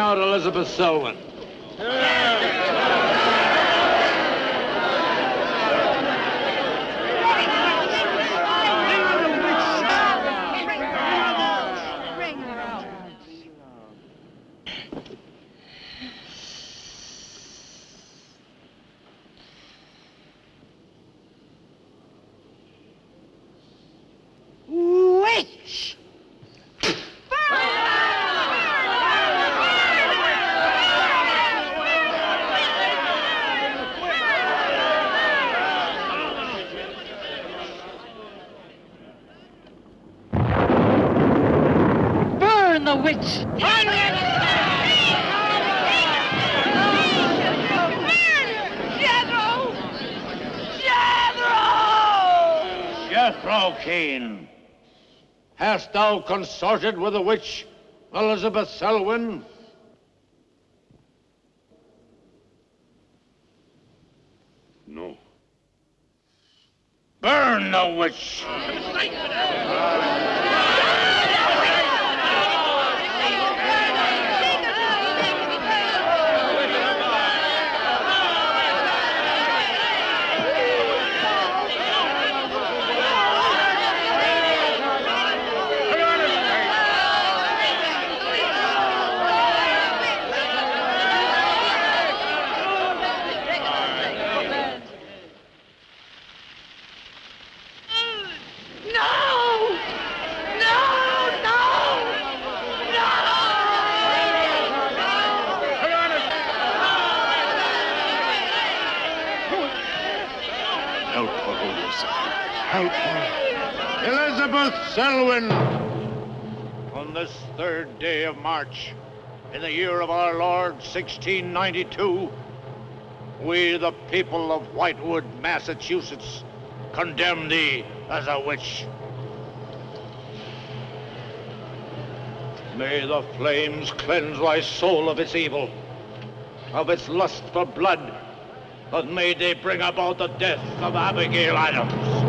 out Elizabeth Selwyn. Witch! Burn the witch! Jethro Kane, hast thou consorted with the witch Elizabeth Selwyn? No. Burn the witch! Help her. Elizabeth Selwyn, on this 3rd day of March, in the year of our Lord, 1692, we, the people of Whitewood, Massachusetts, condemn thee as a witch. May the flames cleanse thy soul of its evil, of its lust for blood, but may they bring about the death of Abigail Adams.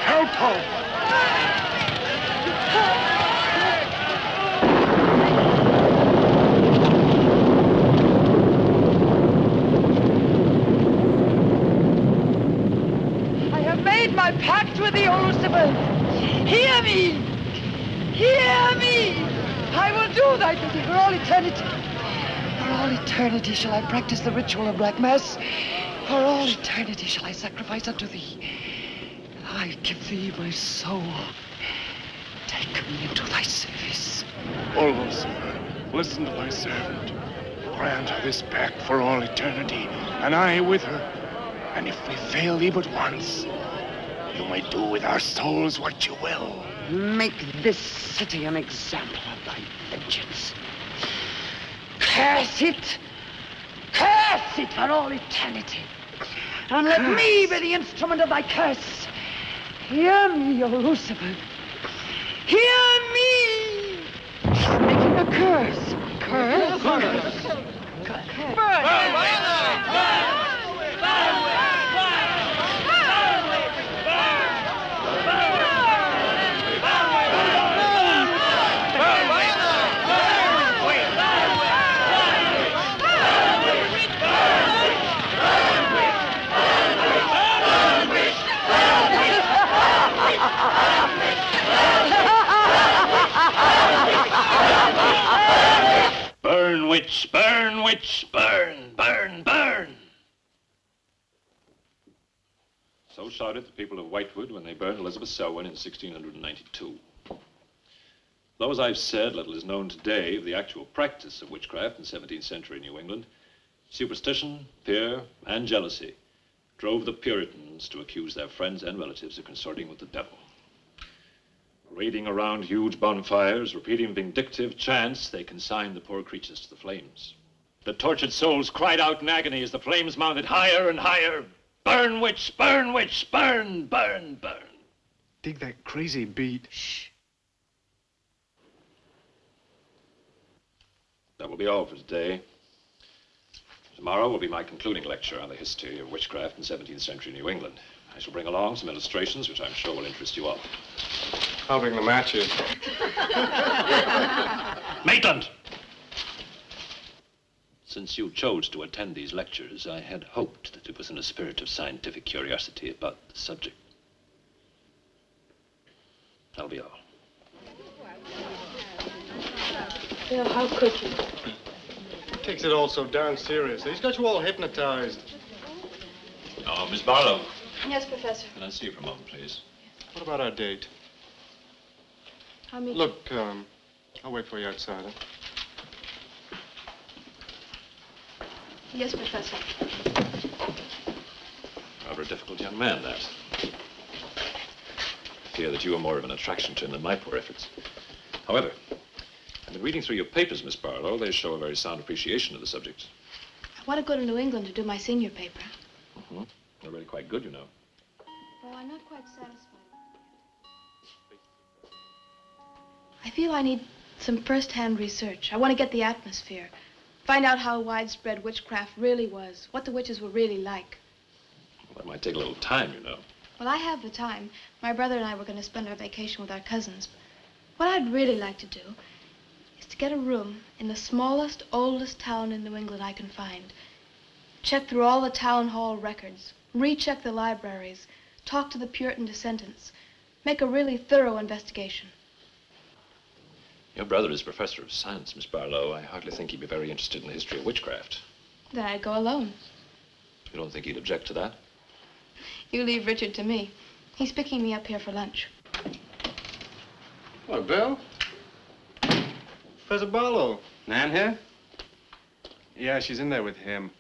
Help her! I have made my pact with the Elizabeth. Hear me! Hear me! I will do thy bidding for all eternity. For all eternity shall I practice the ritual of Black Mass. For all eternity shall I sacrifice unto thee. I give thee my soul. Take me into thy service. O Lucifer, listen to thy servant. Grant her this pact for all eternity, and I with her. And if we fail thee but once, you may do with our souls what you will. Make this city an example of thy vengeance. Curse it! Curse it for all eternity! And let me be the instrument of thy curse. Hear me, O Lucifer. Hear me! She's making a curse. Curse? Curse. Burn, witch, burn, witch, burn, burn, burn. So shouted the people of Whitewood when they burned Elizabeth Selwyn in 1692. Though, as I've said, little is known today of the actual practice of witchcraft in 17th century New England, superstition, fear, and jealousy drove the Puritans to accuse their friends and relatives of consorting with the devil. Raiding around huge bonfires, repeating vindictive chants, they consigned the poor creatures to the flames. The tortured souls cried out in agony as the flames mounted higher and higher. Burn, witch, burn, witch, burn, burn, burn. Dig that crazy beat. Shh. That will be all for today. Tomorrow will be my concluding lecture on the history of witchcraft in 17th century New England. I shall bring along some illustrations which I'm sure will interest you all. I'll bring the matches. Maitland! Since you chose to attend these lectures, I had hoped that it was in a spirit of scientific curiosity about the subject. That'll be all. Bill, how could you? He takes it all so darn seriously. He's got you all hypnotized. Oh, Miss Barlow. Yes, Professor. Can I see you for a moment, please? What about our date? I'll meet you. Look, I'll wait for you outside, huh? Yes, Professor. Rather a difficult young man, that. I fear that you are more of an attraction to him than my poor efforts. However, I've been reading through your papers, Miss Barlow. They show a very sound appreciation of the subject. I want to go to New England to do my senior paper. Mm-hmm. They're really quite good, you know. Well, I'm not quite satisfied. I feel I need some first-hand research. I want to get the atmosphere. Find out how widespread witchcraft really was, what the witches were really like. Well, that might take a little time, you know. Well, I have the time. My brother and I were going to spend our vacation with our cousins. What I'd really like to do is to get a room in the smallest, oldest town in New England I can find. Check through all the town hall records, recheck the libraries, talk to the Puritan descendants, make a really thorough investigation. Your brother is professor of science, Miss Barlow. I hardly think he'd be very interested in the history of witchcraft. Then I'd go alone. You don't think he'd object to that? You leave Richard to me. He's picking me up here for lunch. Hello, Bill. Professor Barlow. Nan here? Yeah, she's in there with him.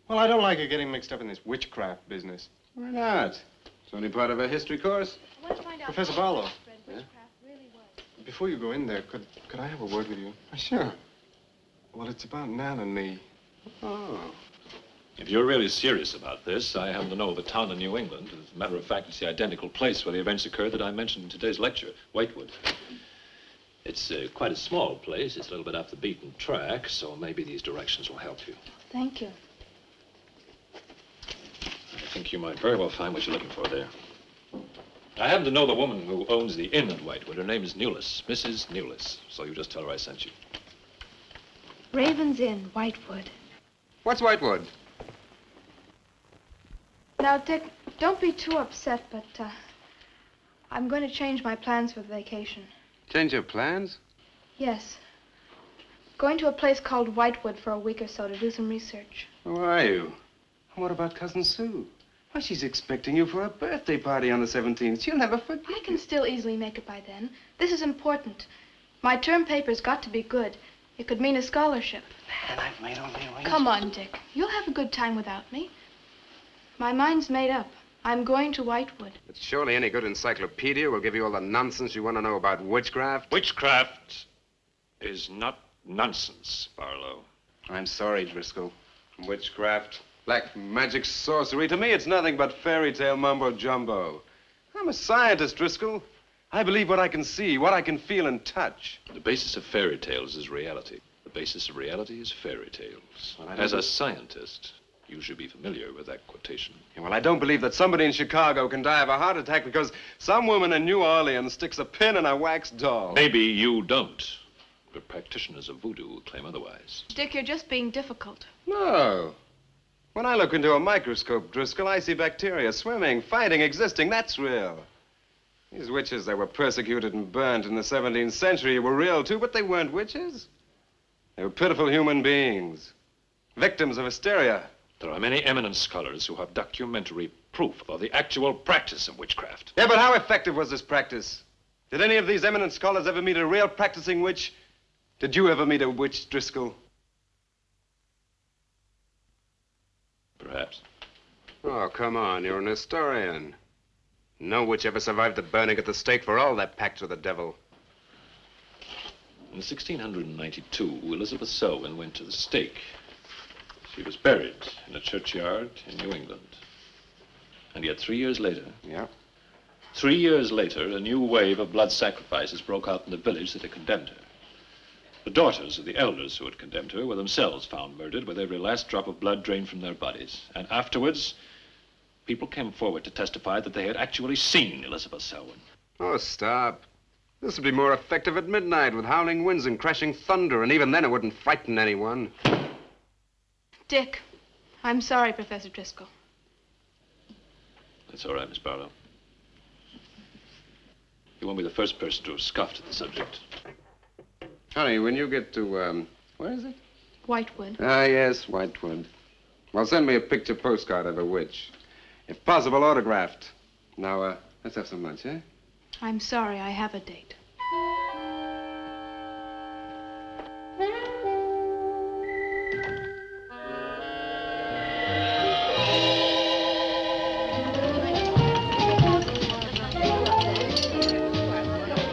Well, I don't like her getting mixed up in this witchcraft business. Why not? It's only part of a history course. I want to find out Professor how Barlow. widespread witchcraft really was. Before you go in there, could I have a word with you? Sure. Well, it's about Nan and me. Oh. If you're really serious about this, I happen to know of a town in New England. As a matter of fact, it's the identical place where the events occurred that I mentioned in today's lecture, Whitewood. It's quite a small place. It's a little bit off the beaten track, so maybe these directions will help you. Thank you. I think you might very well find what you're looking for there. I happen to know the woman who owns the inn at Whitewood. Her name is Newless, Mrs. Newless. So you just tell her I sent you. Raven's Inn, Whitewood. What's Whitewood? Now, Dick, don't be too upset, but I'm going to change my plans for the vacation. Change your plans? Yes. Going to a place called Whitewood for a week or so to do some research. Who are you? And what about Cousin Sue? Why, she's expecting you for a birthday party on the 17th. She'll never forget I can still easily make it by then. This is important. My term paper's got to be good. It could mean a scholarship. And I've made all the arrangements. Come on, Dick. You'll have a good time without me. My mind's made up. I'm going to Whitewood. But surely any good encyclopedia will give you all the nonsense you want to know about witchcraft. Witchcraft is not nonsense, Barlow. I'm sorry, Driscoll. Witchcraft, black magic, sorcery. To me, it's nothing but fairy tale mumbo-jumbo. I'm a scientist, Driscoll. I believe what I can see, what I can feel and touch. The basis of fairy tales is reality. The basis of reality is fairy tales. Well, I don't As a scientist, you should be familiar with that quotation. Yeah, well, I don't believe that somebody in Chicago can die of a heart attack because some woman in New Orleans sticks a pin in a wax doll. Maybe you don't, but practitioners of voodoo will claim otherwise. Dick, you're just being difficult. No. When I look into a microscope, Driscoll, I see bacteria swimming, fighting, existing. That's real. These witches that were persecuted and burned in the 17th century were real, too, but they weren't witches. They were pitiful human beings, victims of hysteria. There are many eminent scholars who have documentary proof of the actual practice of witchcraft. Yeah, but how effective was this practice? Did any of these eminent scholars ever meet a real practicing witch? Did you ever meet a witch, Driscoll? Perhaps. Oh, come on, you're an historian. No witch ever survived the burning at the stake for all that pact with the devil. In 1692, Elizabeth Selwyn went to the stake. She was buried in a churchyard in New England. And yet 3 years later... Yeah? 3 years later, a new wave of blood sacrifices broke out in the village that had condemned her. The daughters of the elders who had condemned her were themselves found murdered with every last drop of blood drained from their bodies. And afterwards, people came forward to testify that they had actually seen Elizabeth Selwyn. Oh, stop. This would be more effective at midnight with howling winds and crashing thunder, and even then it wouldn't frighten anyone. Dick, I'm sorry, Professor Driscoll. That's all right, Miss Barlow. You won't be the first person to have scoffed at the subject. Honey, when you get to, where is it? Whitewood. Ah, yes, Whitewood. Well, send me a picture postcard of a witch. If possible, autographed. Now, let's have some lunch, eh? I'm sorry, I have a date.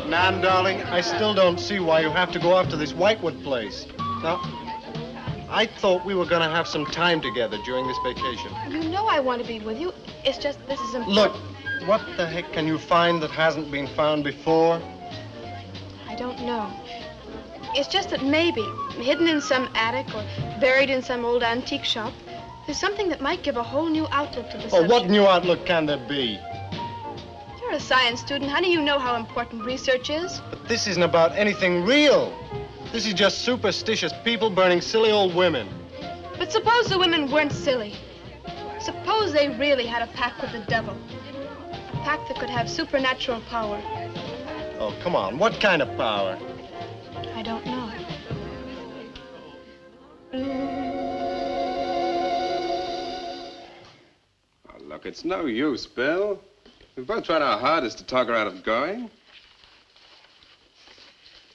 Nan, darling, I still don't see why you have to go off to this Whitewood place. Now, I thought we were going to have some time together during this vacation. You know I want to be with you. It's just this is important. Look, what the heck can you find that hasn't been found before? I don't know. It's just that maybe, hidden in some attic or buried in some old antique shop, there's something that might give a whole new outlook to the subject. What new outlook can there be? You're a science student, honey. You know how important research is. But this isn't about anything real. This is just superstitious people burning silly old women. But suppose the women weren't silly. Suppose they really had a pact with the devil. A pact that could have supernatural power. Oh, come on. What kind of power? I don't know. Oh, look, it's no use, Bill. We've both tried our hardest to talk her out of going.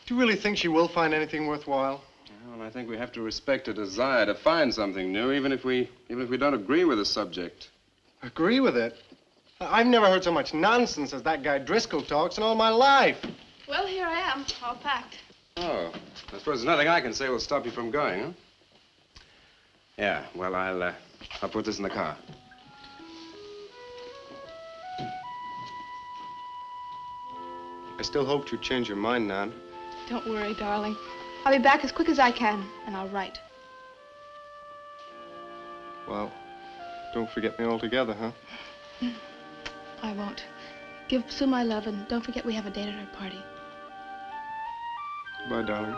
Do you really think she will find anything worthwhile? Well, I think we have to respect her desire to find something new, even if we don't agree with the subject. Agree with it? I've never heard so much nonsense as that guy Driscoll talks in all my life. Well, here I am, all packed. Oh, I suppose there's nothing I can say will stop you from going, huh? Yeah, well, I'll put this in the car. I still hoped you'd change your mind, Nan. Don't worry, darling. I'll be back as quick as I can, and I'll write. Well, don't forget me altogether, huh? I won't. Give Sue my love, and don't forget we have a date at her party. Bye, darling.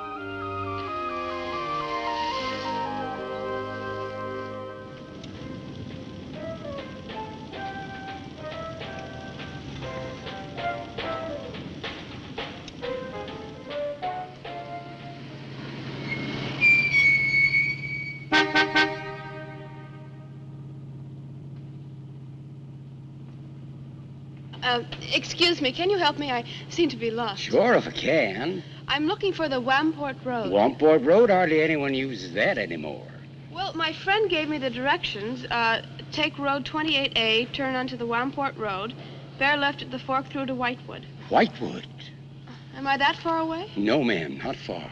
Excuse me, can you help me? I seem to be lost. Sure, if I can. I'm looking for the Wamport Road. Wamport Road, hardly anyone uses that anymore. Well, my friend gave me the directions. Take Road 28A, turn onto the Wamport Road, bear left at the fork through to Whitewood. Whitewood? Am I that far away? No, ma'am, not far.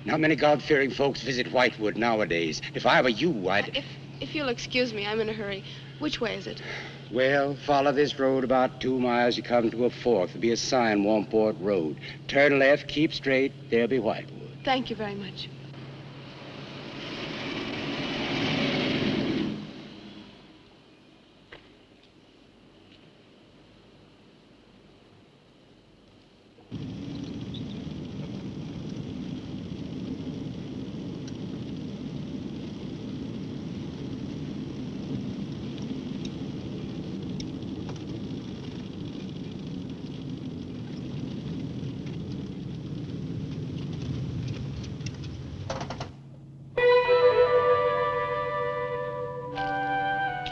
Not many God-fearing folks visit Whitewood nowadays. If I were you, I'd... If you'll excuse me, I'm in a hurry. Which way is it? Well, follow this road about 2 miles. You come to a fork. There'll be a sign, Wamport Road. Turn left, keep straight. There'll be Whitewood. Thank you very much.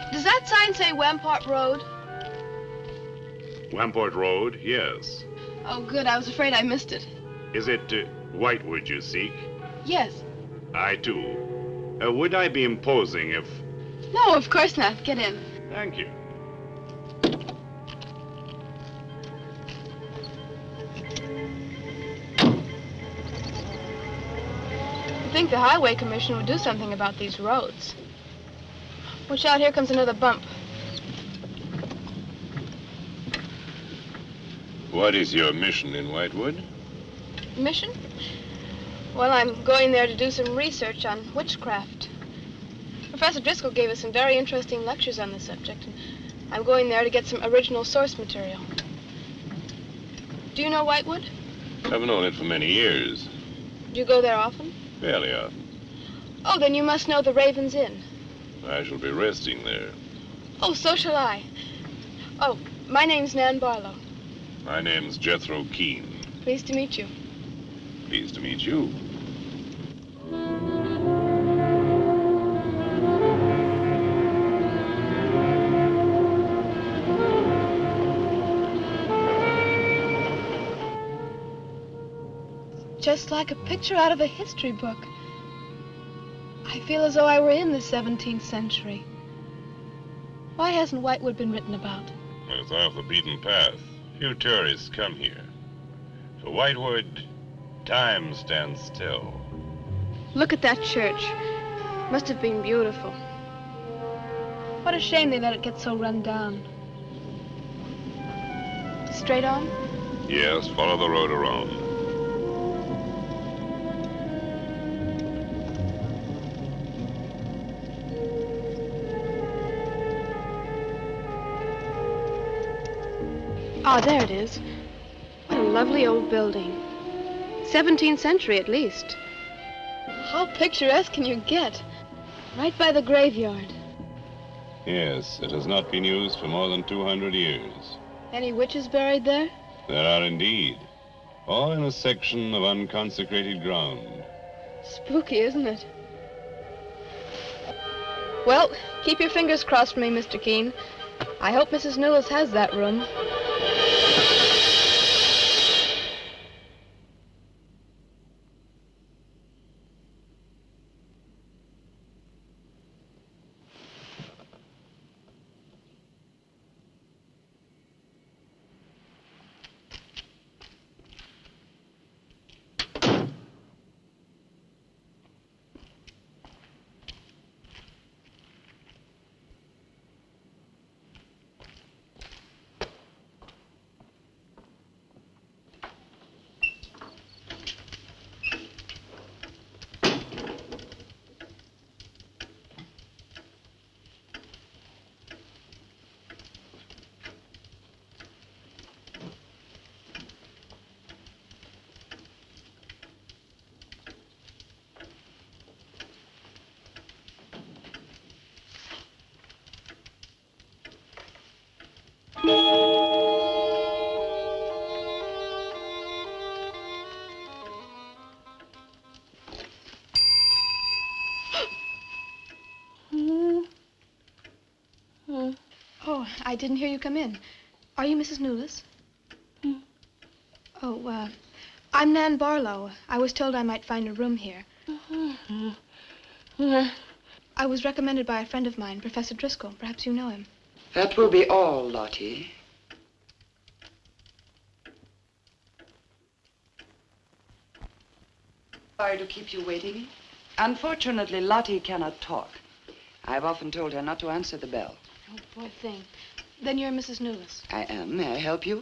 Does that sign say Wamport Road? Wamport Road, yes. Oh, good. I was afraid I missed it. Is it Whitewood you seek? Yes. I too. Would I be imposing if... No, of course not. Get in. Thank you. I think the Highway Commission would do something about these roads. Watch out, here comes another bump. What is your mission in Whitewood? Mission? Well, I'm going there to do some research on witchcraft. Professor Driscoll gave us some very interesting lectures on the subject, and I'm going there to get some original source material. Do you know Whitewood? I've known it for many years. Do you go there often? Fairly often. Oh, then you must know the Raven's Inn. I shall be resting there. Oh, so shall I. Oh, my name's Nan Barlow. My name's Jethro Keene. Pleased to meet you. Pleased to meet you. Just like a picture out of a history book. I feel as though I were in the 17th century. Why hasn't Whitewood been written about? It's off the beaten path. Few tourists come here. For Whitewood, time stands still. Look at that church. Must have been beautiful. What a shame they let it get so run down. Straight on? Yes, follow the road around. Oh, there it is. What a lovely old building. 17th century at least. How picturesque can you get? Right by the graveyard. Yes, it has not been used for more than 200 years. Any witches buried there? There are indeed. All in a section of unconsecrated ground. Spooky, isn't it? Well, keep your fingers crossed for me, Mr. Keene. I hope Mrs. Newlis has that room. Oh, I didn't hear you come in. Are you Mrs. Newlis? Oh, I'm Nan Barlow. I was told I might find a room here. I was recommended by a friend of mine, Professor Driscoll. Perhaps you know him. That will be all, Lottie. Sorry to keep you waiting. Unfortunately, Lottie cannot talk. I've often told her not to answer the bell. Oh, poor thing. Then you're Mrs. Newlis. I am. May I help you?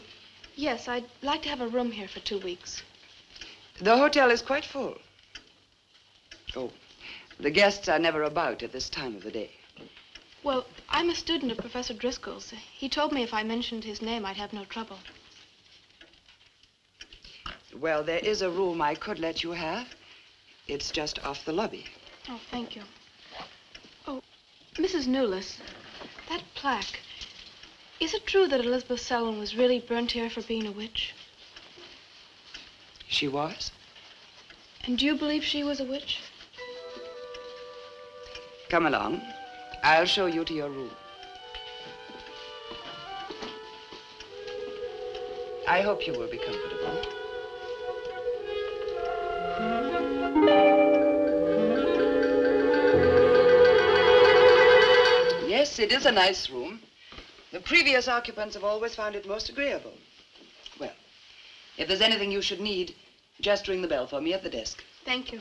Yes, I'd like to have a room here for 2 weeks. The hotel is quite full. Oh, the guests are never about at this time of the day. Well, I'm a student of Professor Driscoll's. He told me if I mentioned his name, I'd have no trouble. Well, there is a room I could let you have. It's just off the lobby. Oh, thank you. Oh, Mrs. Newlis, that plaque. Is it true that Elizabeth Selwyn was really burnt here for being a witch? She was? And do you believe she was a witch? Come along. I'll show you to your room. I hope you will be comfortable. Yes, it is a nice room. The previous occupants have always found it most agreeable. Well, if there's anything you should need, just ring the bell for me at the desk. Thank you.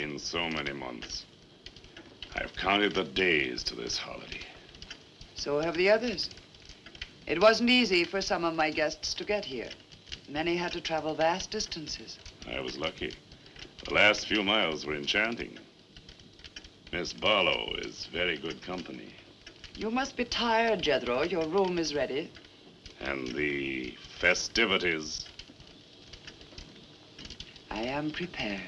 been so many months. I've counted the days to this holiday. So have the others. It wasn't easy for some of my guests to get here. Many had to travel vast distances. I was lucky. The last few miles were enchanting. Miss Barlow is very good company. You must be tired, Jethro. Your room is ready. And the festivities. I am prepared.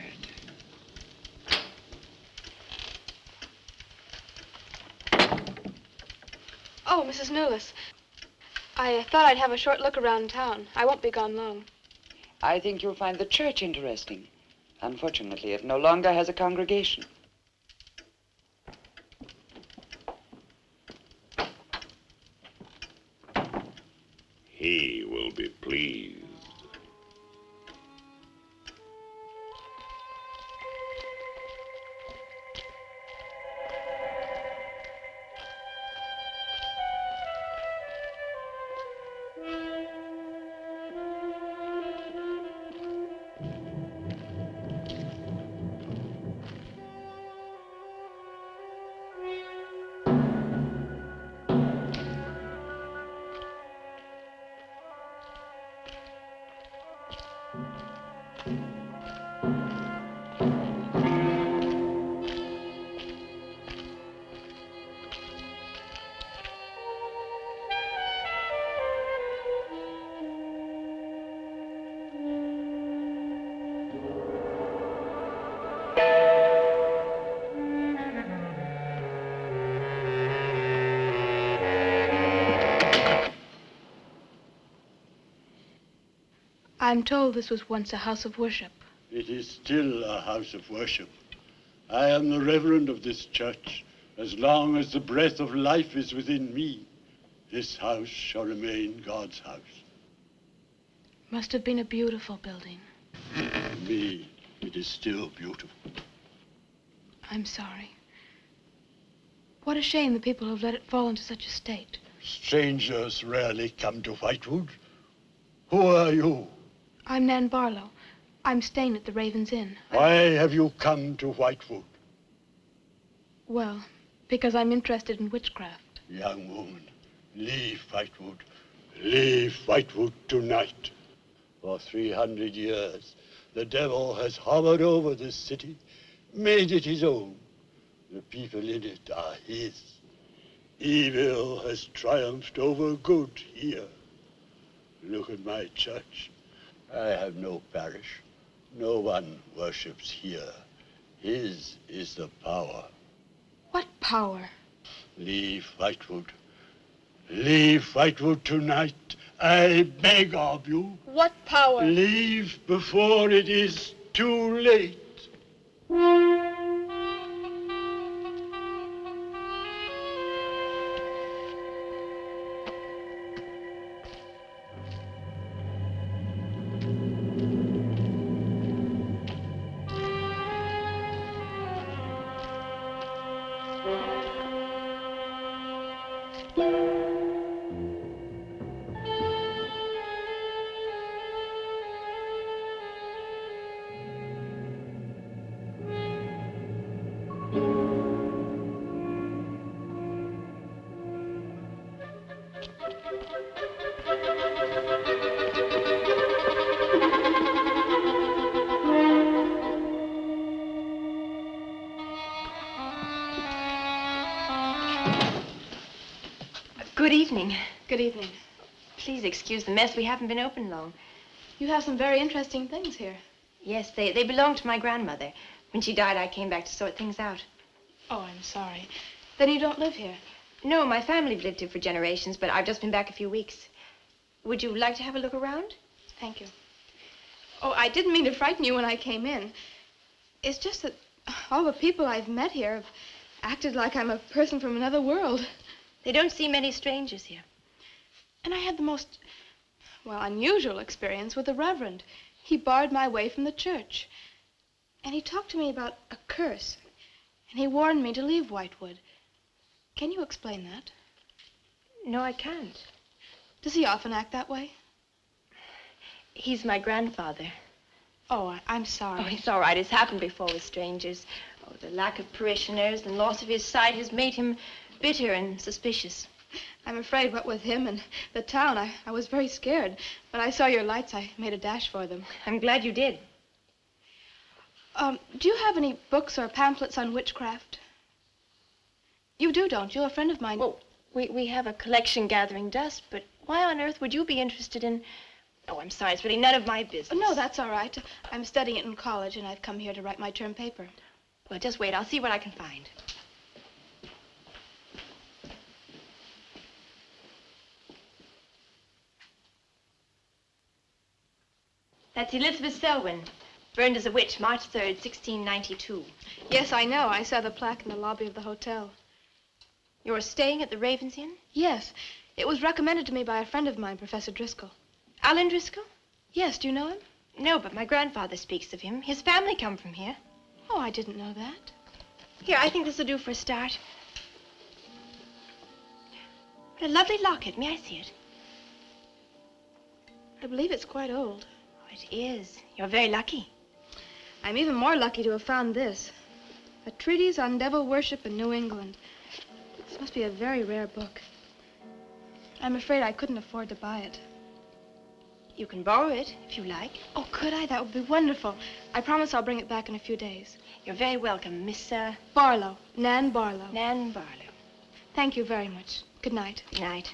Oh, Mrs. Newless. I thought I'd have a short look around town. I won't be gone long. I think you'll find the church interesting. Unfortunately, it no longer has a congregation. He will be pleased. I'm told this was once a house of worship. It is still a house of worship. I am the reverend of this church. As long as the breath of life is within me, this house shall remain God's house. Must have been a beautiful building. To me, it is still beautiful. I'm sorry. What a shame the people have let it fall into such a state. Strangers rarely come to Whitewood. Who are you? I'm Nan Barlow. I'm staying at the Raven's Inn. Why have you come to Whitewood? Well, because I'm interested in witchcraft. Young woman, leave Whitewood. Leave Whitewood tonight. For 300 years, the devil has hovered over this city, made it his own. The people in it are his. Evil has triumphed over good here. Look at my church. I have no parish. No one worships here. His is the power. What power? Leave Whitewood. Leave Whitewood tonight. I beg of you. What power? Leave before it is too late. Good evening. Good evening. Please excuse the mess. We haven't been open long. You have some very interesting things here. Yes, they belonged to my grandmother. When she died, I came back to sort things out. Oh, I'm sorry. Then you don't live here? No, my family've lived here for generations, but I've just been back a few weeks. Would you like to have a look around? Thank you. Oh, I didn't mean to frighten you when I came in. It's just that all the people I've met here have acted like I'm a person from another world. They don't see many strangers here. And I had the most, well, unusual experience with the Reverend. He barred my way from the church. And he talked to me about a curse. And he warned me to leave Whitewood. Can you explain that? No, I can't. Does he often act that way? He's my grandfather. Oh, I'm sorry. Oh, it's all right. It's happened before with strangers. Oh, the lack of parishioners and loss of his sight has made him bitter and suspicious. I'm afraid what with him and the town, I was very scared. When I saw your lights, I made a dash for them. I'm glad you did. Do you have any books or pamphlets on witchcraft? You do, don't you? A friend of mine... Well, we have a collection gathering dust, but why on earth would you be interested in... Oh, I'm sorry. It's really none of my business. No, that's all right. I'm studying it in college, and I've come here to write my term paper. Well, just wait. I'll see what I can find. That's Elizabeth Selwyn, burned as a witch, March 3rd, 1692. Yes, I know. I saw the plaque in the lobby of the hotel. You're staying at the Ravens Inn? Yes. It was recommended to me by a friend of mine, Professor Driscoll. Alan Driscoll? Yes, do you know him? No, but my grandfather speaks of him. His family come from here. Oh, I didn't know that. Here, I think this will do for a start. What a lovely locket. May I see it? I believe it's quite old. Oh, it is. You're very lucky. I'm even more lucky to have found this. A treatise on devil worship in New England. This must be a very rare book. I'm afraid I couldn't afford to buy it. You can borrow it, if you like. Oh, could I? That would be wonderful. I promise I'll bring it back in a few days. You're very welcome, Miss, Barlow. Nan Barlow. Nan Barlow. Thank you very much. Good night. Good night.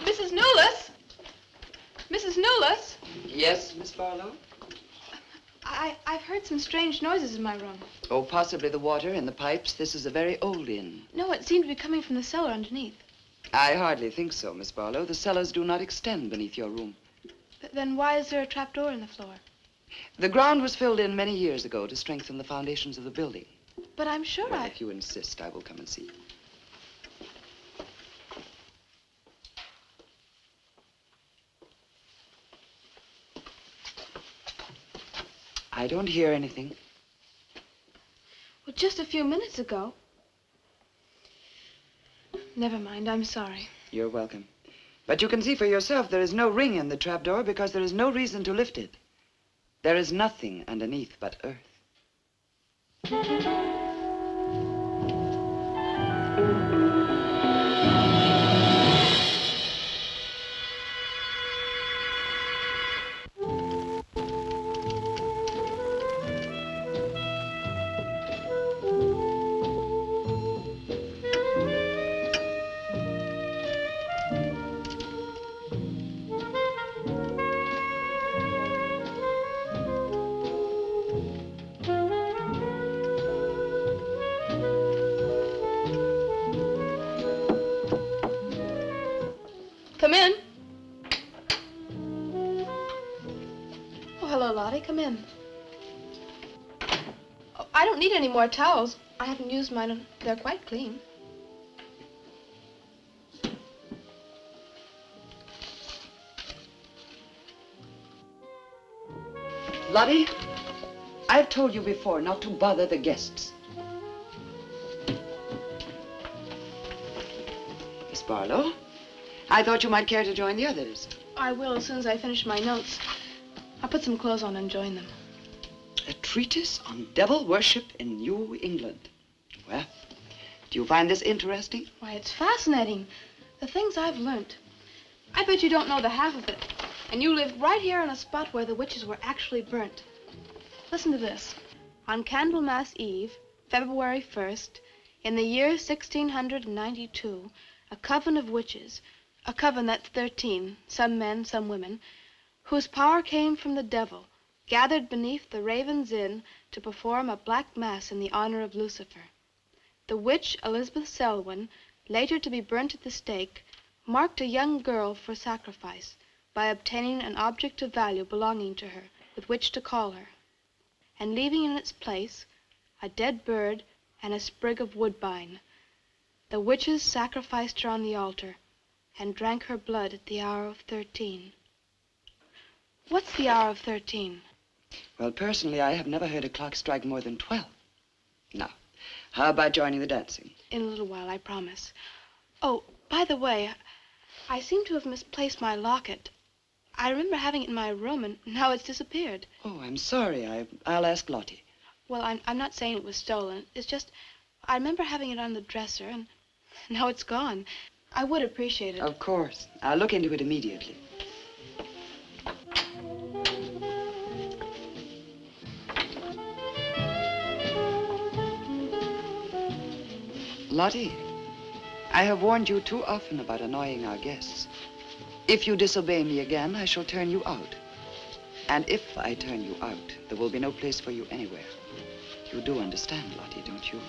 Mrs. Newless? Mrs. Newless? Yes, Miss Barlow? I've heard some strange noises in my room. Oh, possibly the water in the pipes. This is a very old inn. No, it seemed to be coming from the cellar underneath. I hardly think so, Miss Barlow. The cellars do not extend beneath your room. But then why is there a trapdoor in the floor? The ground was filled in many years ago to strengthen the foundations of the building. But I'm sure Well, if you insist, I will come and see. I don't hear anything. Well, just a few minutes ago. Never mind, I'm sorry. You're welcome. But you can see for yourself there is no ring in the trapdoor because there is no reason to lift it. There is nothing underneath but earth. Come in. Oh, hello, Lottie. Come in. Oh, I don't need any more towels. I haven't used mine, and they're quite clean. Lottie, I've told you before not to bother the guests. Miss Barlow, I thought you might care to join the others. I will as soon as I finish my notes. I'll put some clothes on and join them. A treatise on devil worship in New England. Well, do you find this interesting? Why, it's fascinating. The things I've learned. I bet you don't know the half of it. And you live right here on a spot where the witches were actually burnt. Listen to this. On Candlemas Eve, February 1st, in the year 1692, a coven of witches, a coven that's 13, some men, some women, whose power came from the devil, gathered beneath the Raven's Inn to perform a black mass in the honor of Lucifer. The witch Elizabeth Selwyn, later to be burnt at the stake, marked a young girl for sacrifice by obtaining an object of value belonging to her with which to call her, and leaving in its place a dead bird and a sprig of woodbine. The witches sacrificed her on the altar and drank her blood at the hour of 13. What's the hour of 13? Well, personally, I have never heard a clock strike more than 12. Now, how about joining the dancing? In a little while, I promise. Oh, by the way, I seem to have misplaced my locket. I remember having it in my room, and now it's disappeared. Oh, I'm sorry. I'll ask Lottie. Well, I'm not saying it was stolen. It's just, I remember having it on the dresser, and now it's gone. I would appreciate it. Of course. I'll look into it immediately. Lottie, I have warned you too often about annoying our guests. If you disobey me again, I shall turn you out. And if I turn you out, there will be no place for you anywhere. You do understand, Lottie, don't you?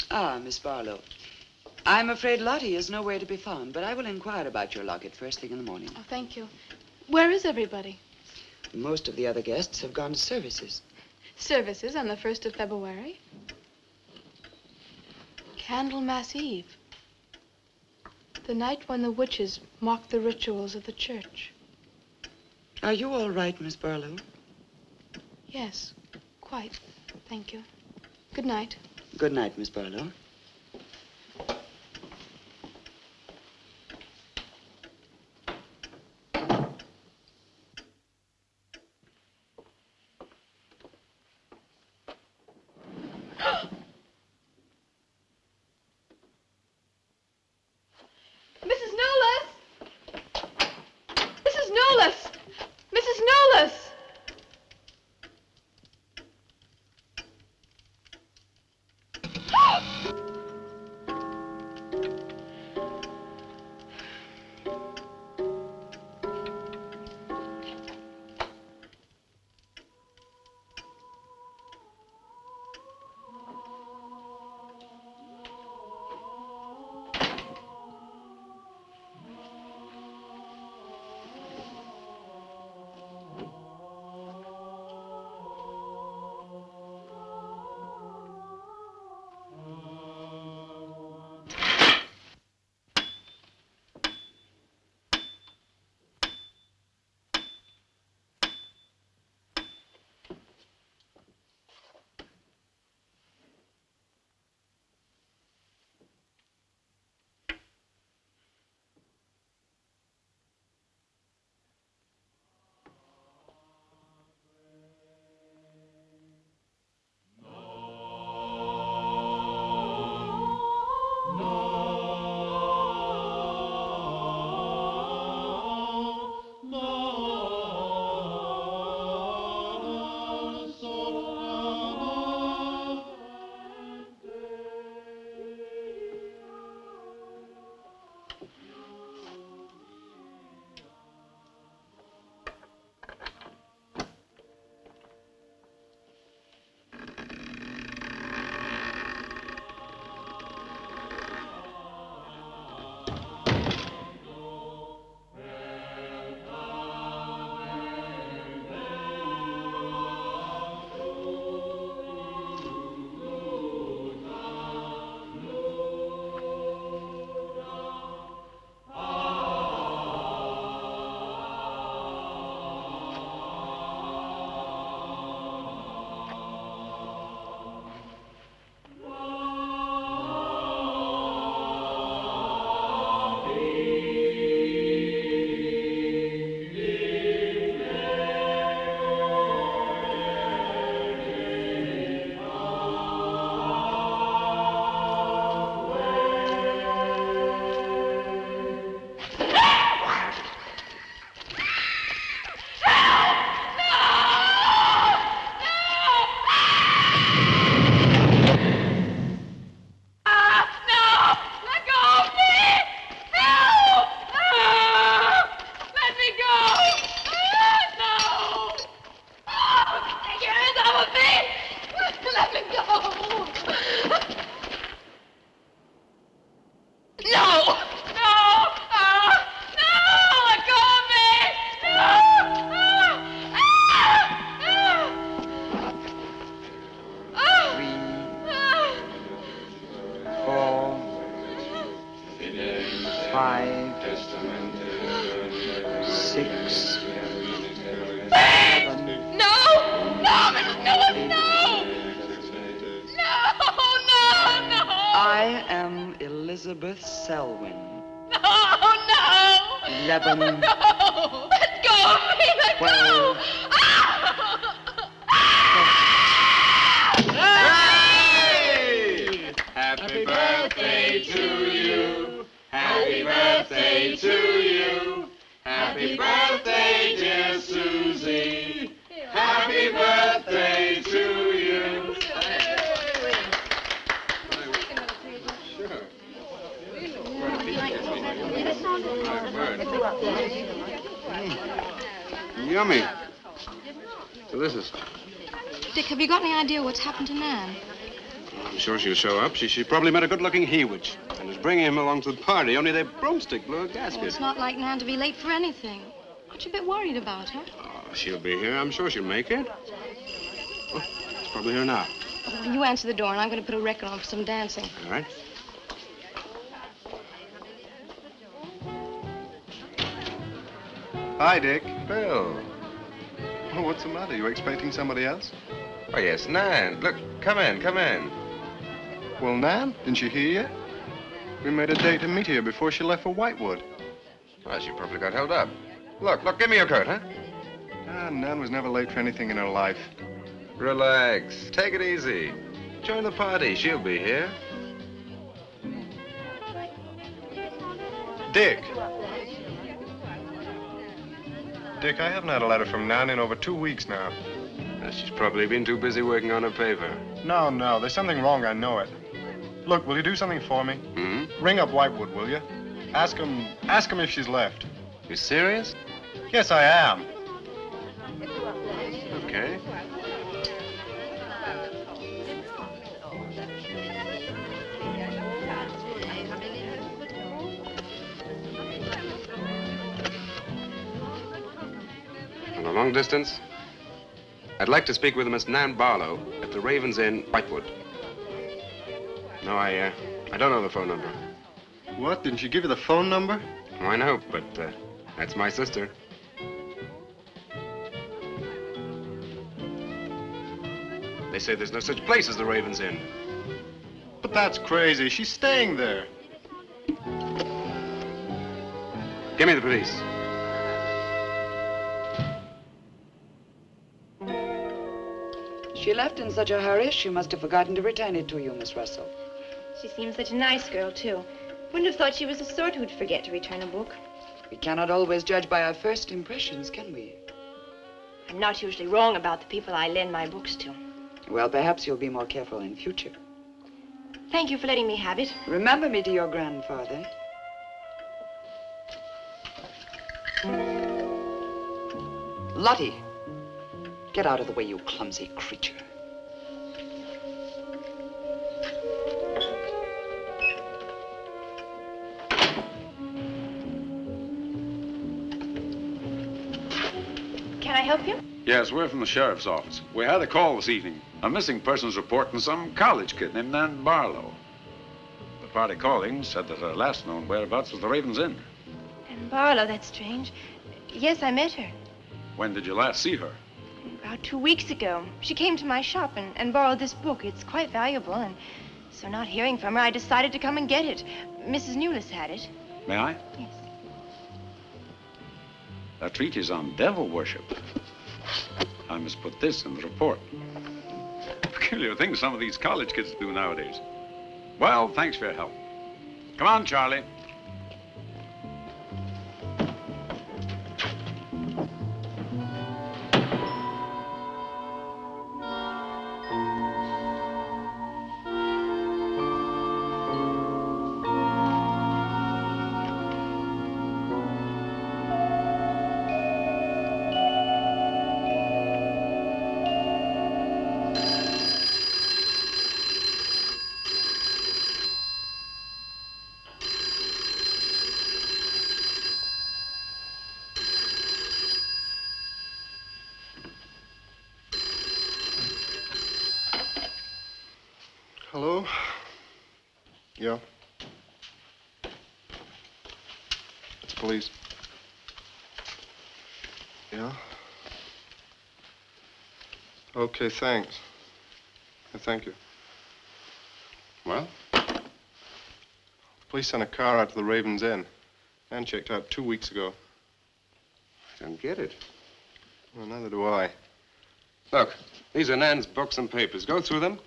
Ah, Miss Barlow. I'm afraid Lottie is nowhere to be found, but I will inquire about your locket first thing in the morning. Oh, thank you. Where is everybody? Most of the other guests have gone to services. Services on the 1st of February? Candlemas Eve. The night when the witches mocked the rituals of the church. Are you all right, Miss Barlow? Yes, quite. Thank you. Good night. Good night, Miss Barlow. Mrs. Knowles! Mrs. Knowles! Mrs. Knowles! 5, 6, 7. No! No, Mrs. Newell, no! No, no, no! I am Elizabeth Selwyn. No, no! 11. No! Let go of me! Let 12. go! Happy birthday to you. Happy birthday to you. Happy birthday, dear Susie. Happy birthday to you. Yummy. Delicious. Dick, have you got any idea what's happened to Nan? I'm sure she'll show up. She probably met a good-looking he-witch and is bringing him along to the party, only their broomstick blew a gasket. Well, it's not like Nan to be late for anything. Aren't you a bit worried about her? Oh, she'll be here. I'm sure she'll make it. Oh, it's probably here now. Well, you answer the door, and I'm going to put a record on for some dancing. All right. Hi, Dick. Bill. Oh, what's the matter? You expecting somebody else? Oh, yes, Nan. Look, come in, come in. Well, Nan, didn't she hear you? We made a date to meet here before she left for Whitewood. Well, she probably got held up. Look, give me your coat, huh? Ah, Nan was never late for anything in her life. Relax. Take it easy. Join the party. She'll be here. Dick. Dick, I haven't had a letter from Nan in over 2 weeks now. She's probably been too busy working on her paper. No, there's something wrong, I know it. Look, will you do something for me? Hmm? Ring up Whitewood, will you? Ask him if she's left. You serious? Yes, I am. Okay. On a long distance, I'd like to speak with Miss Nan Barlow at the Raven's Inn, Whitewood. No, I don't know the phone number. What? Didn't she give you the phone number? Oh, I know, but that's my sister. They say there's no such place as the Raven's Inn. But that's crazy. She's staying there. Give me the police. She left in such a hurry, she must have forgotten to return it to you, Miss Russell. She seems such a nice girl, too. Wouldn't have thought she was the sort who'd forget to return a book. We cannot always judge by our first impressions, can we? I'm not usually wrong about the people I lend my books to. Well, perhaps you'll be more careful in future. Thank you for letting me have it. Remember me to your grandfather. Lottie, get out of the way, you clumsy creature. Can I help you? Yes, we're from the sheriff's office. We had a call this evening. A missing persons report from some college kid named Nan Barlow. The party calling said that her last known whereabouts was the Raven's Inn. And Barlow, that's strange. Yes, I met her. When did you last see her? About 2 weeks ago. She came to my shop and borrowed this book. It's quite valuable, and so not hearing from her, I decided to come and get it. Mrs. Newless had it. May I? Yes. That treatise on devil worship. I must put this in the report. Peculiar things some of these college kids do nowadays. Well, thanks for your help. Come on, Charlie. Hello? Yeah. police. Yeah? Okay, thanks. Thank you. Well? Police sent a car out to the Raven's Inn. Man checked out 2 weeks ago. I don't get it. Well, neither do I. Look, these are Nan's books and papers. Go through them.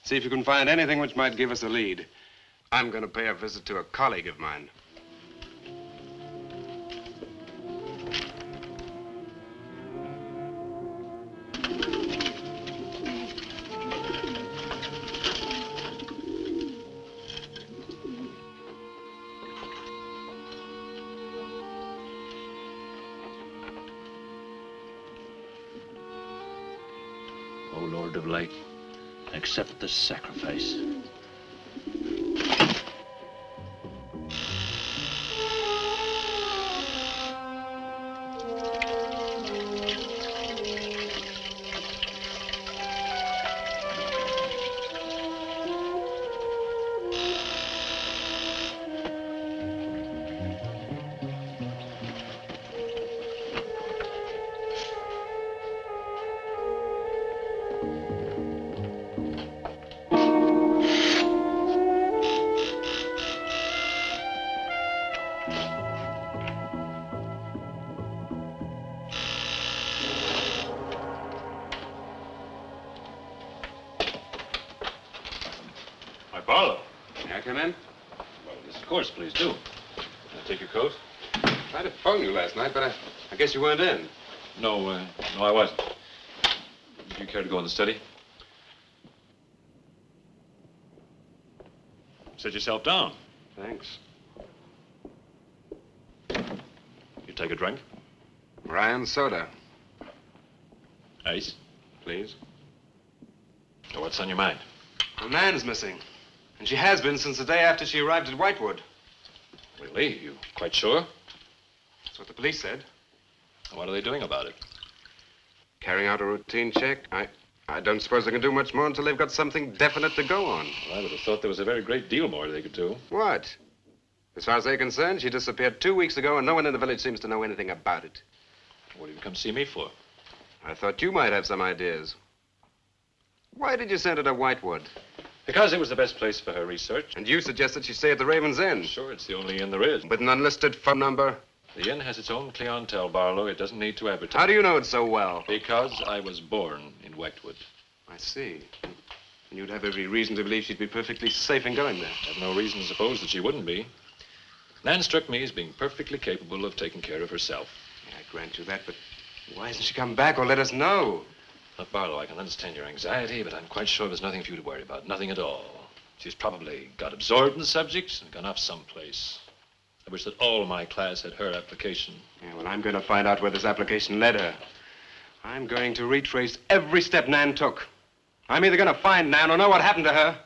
See if you can find anything which might give us a lead. I'm going to pay a visit to a colleague of mine. O Lord of Light, accept this sacrifice. Barlow. May I come in? Well, yes, of course, please do. Can I take your coat? I tried to phone you last night, but I guess you weren't in. No, no, I wasn't. Do you care to go in the study? Sit yourself down. Thanks. You take a drink? Ryan soda. Ice? Please. So what's on your mind? Well, Nan's missing. And she has been since the day after she arrived at Whitewood. Really? You quite sure? That's what the police said. What are they doing about it? Carrying out a routine check. I don't suppose they can do much more until they've got something definite to go on. Well, I would have thought there was a very great deal more they could do. What? As far as they're concerned, she disappeared 2 weeks ago, and no one in the village seems to know anything about it. What have you come see me for? I thought you might have some ideas. Why did you send her to Whitewood? Because it was the best place for her research. And you suggested she stay at the Raven's Inn. Sure, it's the only inn there is. With an unlisted phone number? The inn has its own clientele, Barlow. It doesn't need to advertise. How do you know it so well? Because I was born in Whitewood. I see. And you'd have every reason to believe she'd be perfectly safe in going there. I have no reason to suppose that she wouldn't be. Nan struck me as being perfectly capable of taking care of herself. Yeah, I grant you that, but why hasn't she come back or let us know? Look, Barlow, I can understand your anxiety, but I'm quite sure there's nothing for you to worry about. Nothing at all. She's probably got absorbed in the subject and gone off someplace. I wish that all my class had her application. Yeah, well, I'm going to find out where this application led her. I'm going to retrace every step Nan took. I'm either going to find Nan or know what happened to her.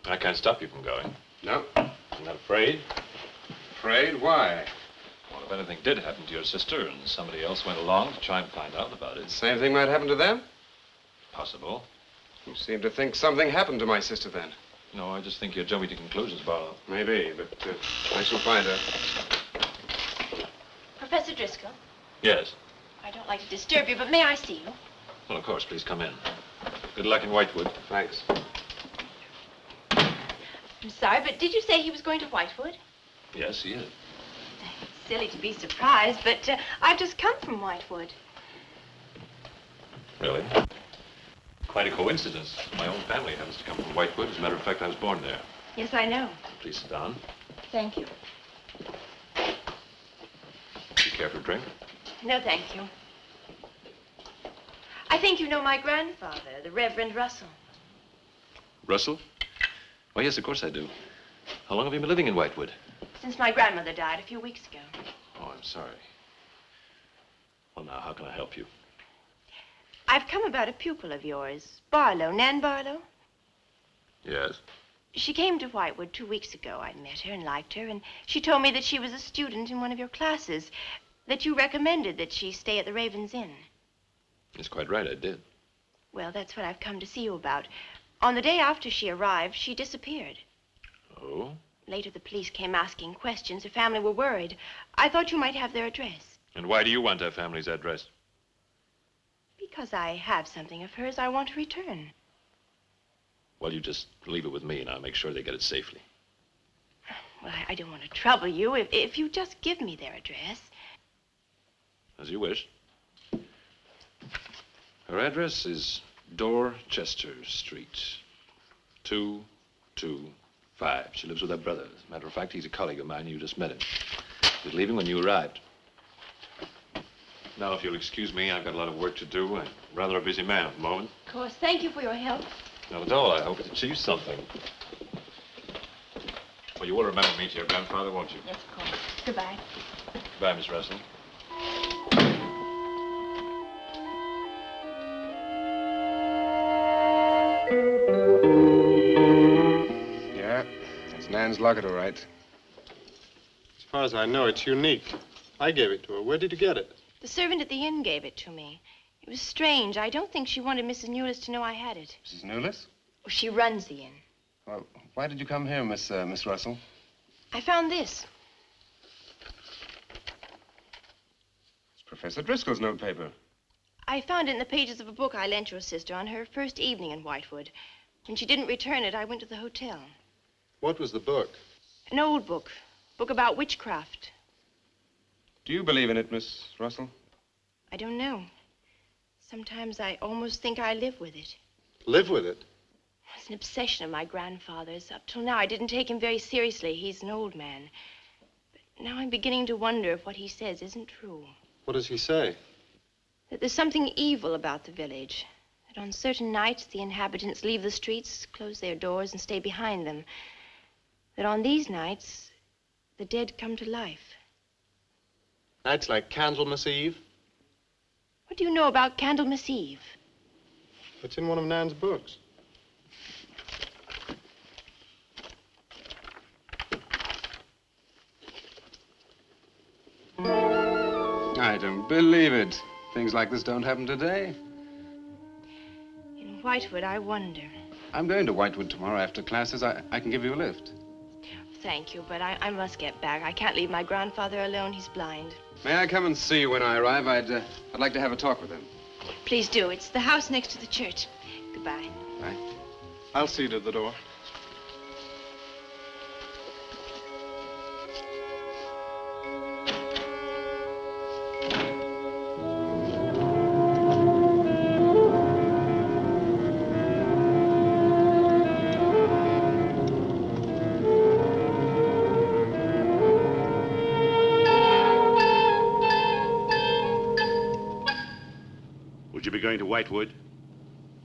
I can't stop you from going. No. I'm not afraid. Afraid? Why? Well, if anything did happen to your sister and somebody else went along to try and find out about it. Same thing might happen to them? Possible. You seem to think something happened to my sister then. No, I just think you're jumping to conclusions, Barlow. Maybe, but I shall find her. Professor Driscoll, Yes. I don't like to disturb you, but may I see you? Well, of course, please come in. Good luck in Whitewood. Thanks. I'm sorry, but did you say he was going to Whitewood? Yes, he is. It's silly to be surprised, but I've just come from Whitewood. Really? Quite a coincidence. My own family happens to come from Whitewood. As a matter of fact, I was born there. Yes, I know. Please sit down. Thank you. Do you care for a drink? No, thank you. I think you know my grandfather, the Reverend Russell. Russell? Why, yes, of course I do. How long have you been living in Whitewood? Since my grandmother died a few weeks ago. Oh, I'm sorry. Well, now, how can I help you? I've come about a pupil of yours, Barlow, Nan Barlow. Yes? She came to Whitewood 2 weeks ago. I met her and liked her, and she told me that she was a student in one of your classes, that you recommended that she stay at the Raven's Inn. It's quite right, I did. Well, that's what I've come to see you about. On the day after she arrived, she disappeared. Oh? Later, the police came asking questions. Her family were worried. I thought you might have their address. And why do you want our family's address? Because I have something of hers I want to return. Well, you just leave it with me, and I'll make sure they get it safely. Well, I don't want to trouble you. If you just give me their address. As you wish. Her address is Dorchester Street, 225. She lives with her brother. As a matter of fact, he's a colleague of mine. You just met him. He was leaving when you arrived. Now, if you'll excuse me, I've got a lot of work to do. I'm rather a busy man at the moment. Of course. Thank you for your help. Not at all. I hope it achieves something. Well, you will remember me to your grandfather, won't you? Yes, of course. Goodbye. Goodbye, Miss Russell. Yeah, that's Nan's locket, all right. As far as I know, it's unique. I gave it to her. Where did you get it? The servant at the inn gave it to me. It was strange. I don't think she wanted Mrs. Newless to know I had it. Mrs. Newless? Oh, she runs the inn. Well, why did you come here, Miss Russell? I found this. It's Professor Driscoll's notepaper. I found it in the pages of a book I lent your sister on her first evening in Whitewood. When she didn't return it, I went to the hotel. What was the book? An old book. Book about witchcraft. Do you believe in it, Miss Russell? I don't know. Sometimes I almost think I live with it. Live with it? It's an obsession of my grandfather's. Up till now, I didn't take him very seriously. He's an old man. But now I'm beginning to wonder if what he says isn't true. What does he say? That there's something evil about the village. That on certain nights, the inhabitants leave the streets, close their doors, and stay behind them. That on these nights, the dead come to life. Nights like Candlemas Eve? What do you know about Candlemas Eve? It's in one of Nan's books. I don't believe it. Things like this don't happen today. In Whitewood, I wonder. I'm going to Whitewood tomorrow after classes. I can give you a lift. Thank you, but I must get back. I can't leave my grandfather alone. He's blind. May I come and see you when I arrive? I'd like to have a talk with him. Please do. It's the house next to the church. Goodbye. Bye. I'll see you to the door. Would you be going to Whitewood?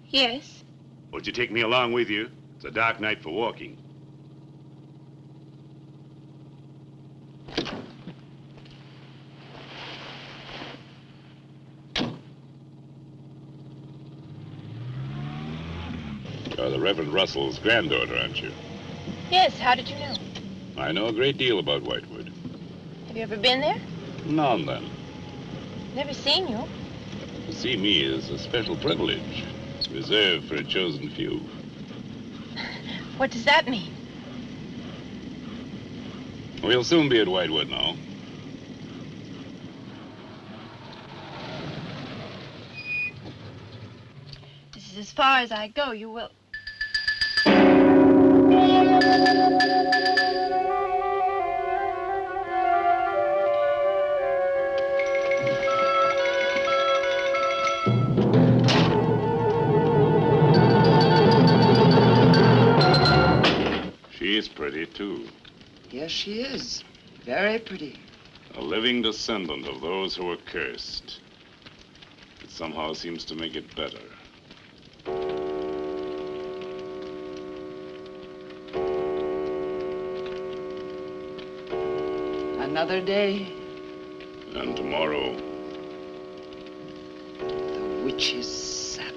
Yes. Would you take me along with you? It's a dark night for walking. You're the Reverend Russell's granddaughter, aren't you? Yes, how did you know? I know a great deal about Whitewood. Have you ever been there? Now and then. Never seen you. To see me is a special privilege, reserved for a chosen few. What does that mean? We'll soon be at Whitewood now. This is as far as I go. You will... She's pretty, too. Yes, she is. Very pretty. A living descendant of those who were cursed. It somehow seems to make it better. Another day. And tomorrow, The witch's Sabbath.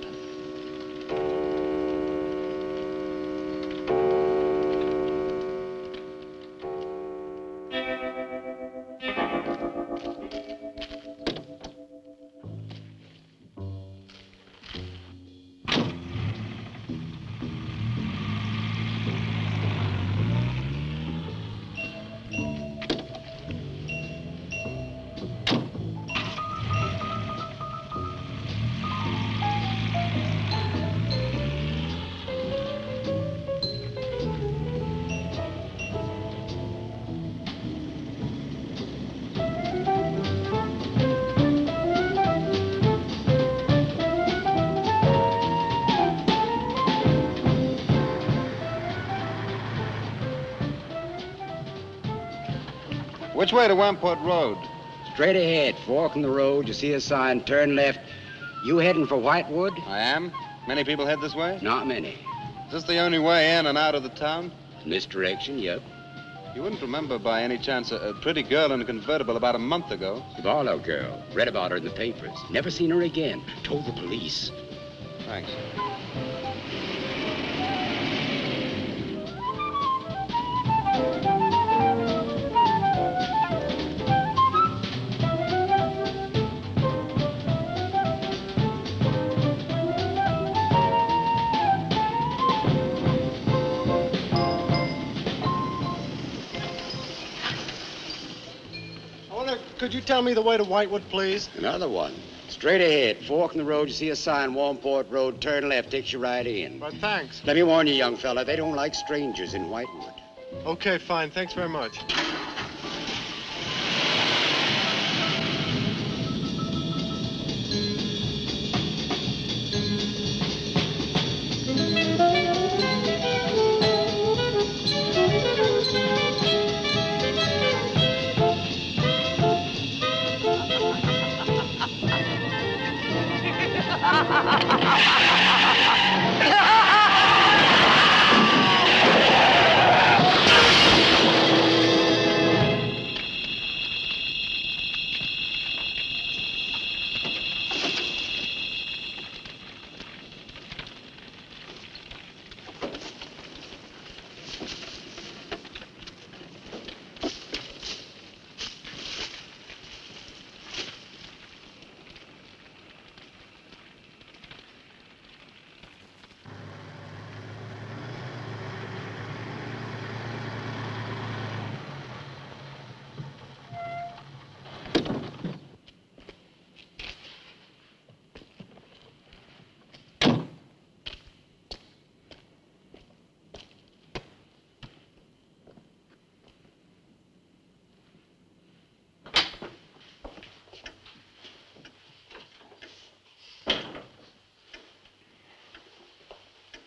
Which way to Wamport Road? Straight ahead, fork in the road, you see a sign, turn left. You heading for Whitewood? I am. Many people head this way? Not many. Is this the only way in and out of the town? In this direction, yep. You wouldn't remember by any chance a pretty girl in a convertible about a month ago? The Barlow girl. Read about her in the papers. Never seen her again. Told the police. Thanks. Could you tell me the way to Whitewood, please? Another one. Straight ahead, fork in the road, you see a sign, Wamport Road, turn left, takes you right in. Well, thanks. Let me warn you, young fella, they don't like strangers in Whitewood. Okay, fine. Thanks very much.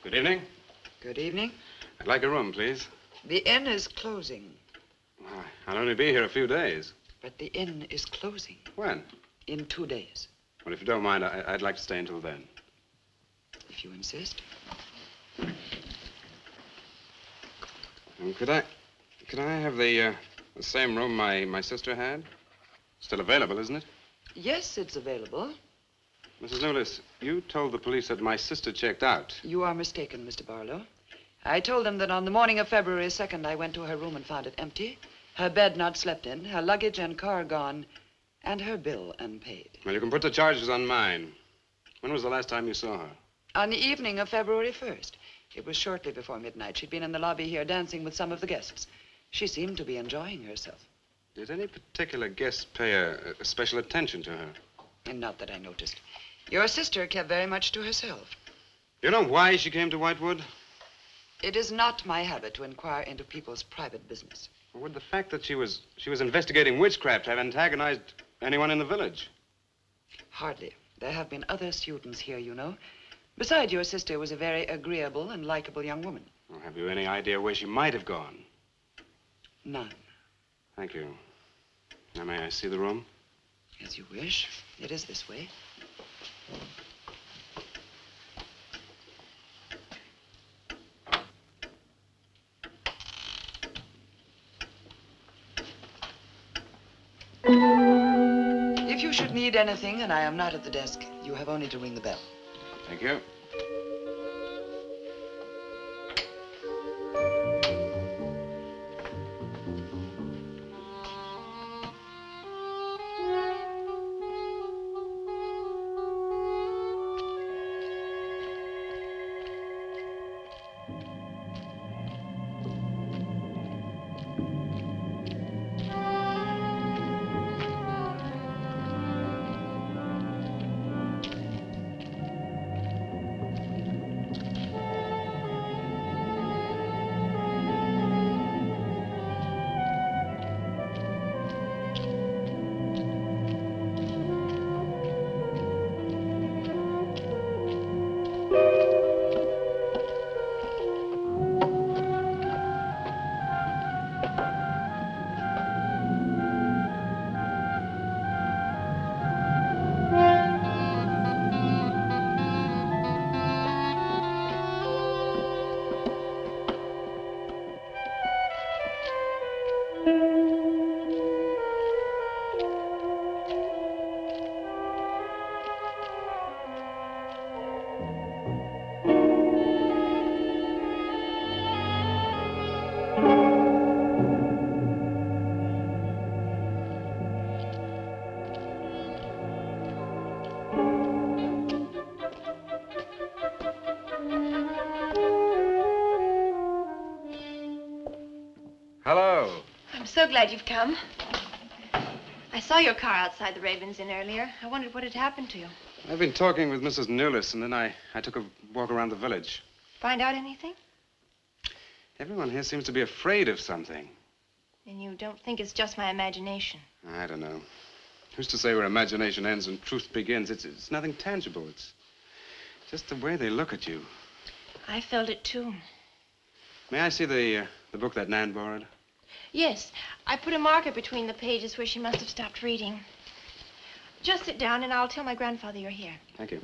Good evening. Good evening. I'd like a room, please. The inn is closing. I'll only be here a few days. But the inn is closing. When? In 2 days. Well, if you don't mind, I'd like to stay until then. If you insist. Could I have the same room my sister had? Still available, isn't it? Yes, it's available. Mrs. Newless, you told the police that my sister checked out. You are mistaken, Mr. Barlow. I told them that on the morning of February 2nd, I went to her room and found it empty, her bed not slept in, her luggage and car gone, and her bill unpaid. Well, you can put the charges on mine. When was the last time you saw her? On the evening of February 1st. It was shortly before midnight. She'd been in the lobby here dancing with some of the guests. She seemed to be enjoying herself. Did any particular guest pay a special attention to her? And not that I noticed. Your sister kept very much to herself. You know why she came to Whitewood? It is not my habit to inquire into people's private business. Or would the fact that she was investigating witchcraft have antagonized anyone in the village? Hardly. There have been other students here, you know. Besides, your sister was a very agreeable and likable young woman. Well, have you any idea where she might have gone? None. Thank you. Now, may I see the room? As you wish. It is this way. If you should need anything and I am not at the desk, you have only to ring the bell. Thank you. glad you've come. I saw your car outside the Ravens Inn earlier. I wondered what had happened to you. I've been talking with Mrs. Newless, and then I took a walk around the village. Find out anything? Everyone here seems to be afraid of something. And you don't think it's just my imagination? I don't know. Who's to say where imagination ends and truth begins? It's nothing tangible. It's just the way they look at you. I felt it, too. May I see the book that Nan borrowed? Yes. I put a marker between the pages where she must have stopped reading. Just sit down, and I'll tell my grandfather you're here. Thank you.